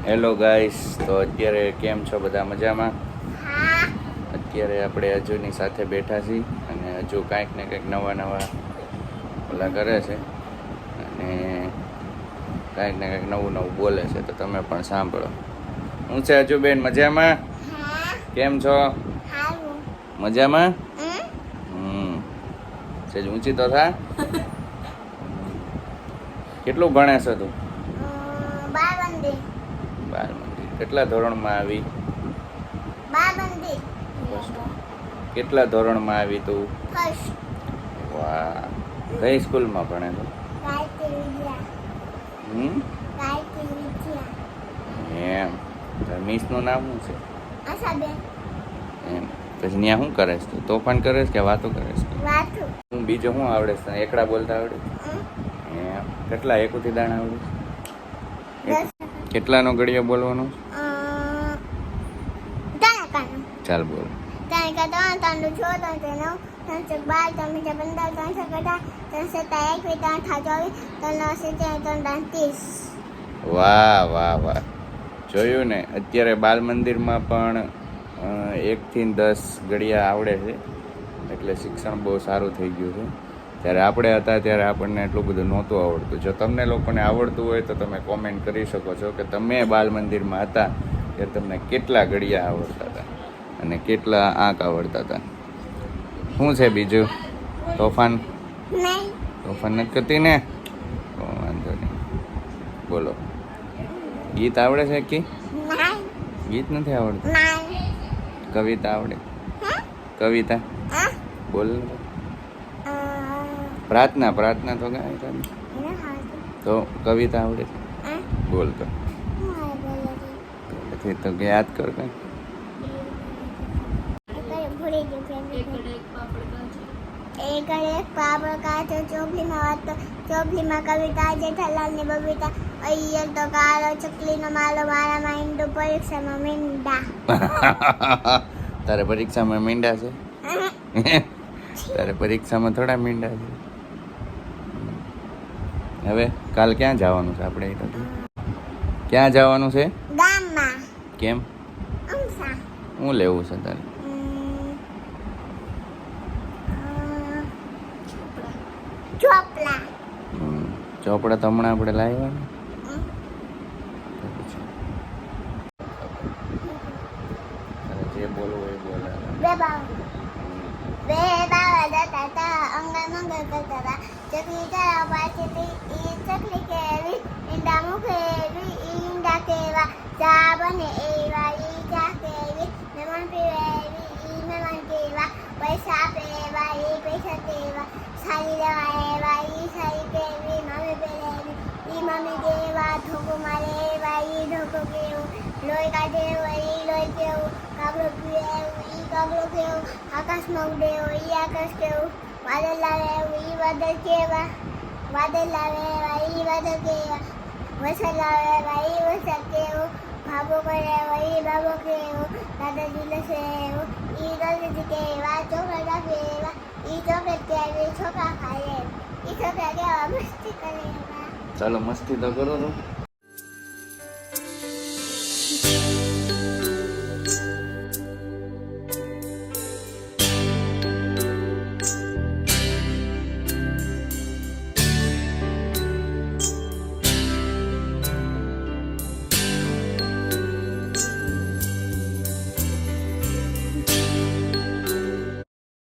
Hello guys, તો અત્યારે કેમ છો બધા? મજામાં? અત્યારે આપણે હજુની સાથે બેઠા છીએ અને હજુ કાંઈક ને કંઈક નવા ઓલા કરે છે અને કાંઈક ને કંઈક નવું બોલે છે, તો તમે પણ સાંભળો. હું છે હજુ બેન, મજામાં? કેમ છો? મજામાં? સેજ ઊંચી તો થા. કેટલું ભણે છે તું? 12 મંદિર. કેટલા ધોરણમાં આવી? 12 મંદિર. કેટલા ધોરણમાં આવી તું? ફર્સ્ટ. વાહ, કઈ સ્કૂલમાં ભણે તું? ગાયત્રી વિદ્યા. ગાયત્રી વિદ્યા. એમ. તાર મિસનું નામ શું છે? આશાબેન. એમ. પછી ત્યાં શું કરે છે તું? તોફાન કરે છે કે વાતો કરે છે? વાતો. હું બીજું શું આવડે છે તને? એકડા બોલતા આવડે? એમ. કેટલા એકોથી દાણા આવડે? 10. કેટલાનો ઘડિયો બોલવાનો? ચાલ બોલ. 3 × 3 = 6, 3 × 9 = 12, 3 × 15 = 3 × 17 = 21, 3 × 3 = 30. વાહ વાહ વાહ, જોયું ને? અત્યારે બાલ મંદિરમાં પણ 1 થી 10 ઘડિયા આવડે છે, એટલે શિક્ષણ બહુ સારું થઈ ગયું છે. જ્યારે આપણે હતા ત્યારે આપણને એટલું બધું નહોતું આવડતું. જો તમને લોકોને આવડતું હોય તો તમે કોમેન્ટ કરી શકો છો કે તમે બાલ મંદિરમાં હતા ત્યારે તમને કેટલા ઘડિયા આવડતા હતા અને કેટલા આંક આવડતા હતા. શું છે બીજું? તોફાન નથી કરતી ને? વાંધો નહીં, બોલો. ગીત આવડે છે કે? ગીત નથી આવડતું? કવિતા આવડે? કવિતા બોલ. પ્રાર્થના તો ગાય તમે. તો કવિતા આવડે છે? બોલ તો. તો યાદ કર કઈ. એક પાપડ કાચો ચોપલીમાં વાતો, ચોપલીમાં કવિતા, જેઠાલાલની બબીતા, અય્યર તો કાળો, ચકલીનો માલો, મારામાં ઈંડું, પરીક્ષામાં મીંડા. તારે પરીક્ષામાં મીંડા છે? તારે પરીક્ષામાં થોડા મીંડા છે. હવે કાલ ક્યાં જવાનું છે આપણે? ક્યાં જવાનું છે? ગામમાં. કેમ? શું લેવું છે તારે? ચોપડા. ચોપડા તો હમણાં આપણે લાવ્યા ને. જે બોલવું એ બોલે. બે બાવા જતા હતા, અંગલ મંગલ કરતા હતા. ચકલી ચારા પાછી ઈ ચકલી કેવી, ઈંડા મુખેવી ઈંડા કેવા, ચા બને એવા ઈ ચા કેવી, મહેમાન પીવે એવી ઈ મહેમાન કેવા, પૈસા આપે એવા ઈ પૈસા કેવા, સાડી લેવા એવા ઈ સાડી કેવી, મમ્મી પહેરે એવી ઈ મમ્મી કેવા, ધોકો મારે એવા ઈ ધોકો કેવો, લોહી કાઢે એવા ઈ લોહી કેવું, કાગડો પીવે એવું ઈ કાગડો કેવું, આકાશમાં ઉડે એવું ઈ આકાશ કેવું, વાદળ લાવે એવું ઈ વાદળ કેવા, વાદળ લાવે એવા ઈ વાદળ કેવા, વરસાદ લાવે એવા ઈ વરસાદ કેવું, ભાભો કરે એવા ઈ ભાભો કેવો, દાદાજી લસે એવું ઈ દાદાજી કેવા, ચોકલેટ આપે એવા ઈ ચોકલેટ કેવી, છોકરા ખાય ઈ છોકરા કેવા, મસ્તી કરે એવા. ચાલો મસ્તી તો કરો તો.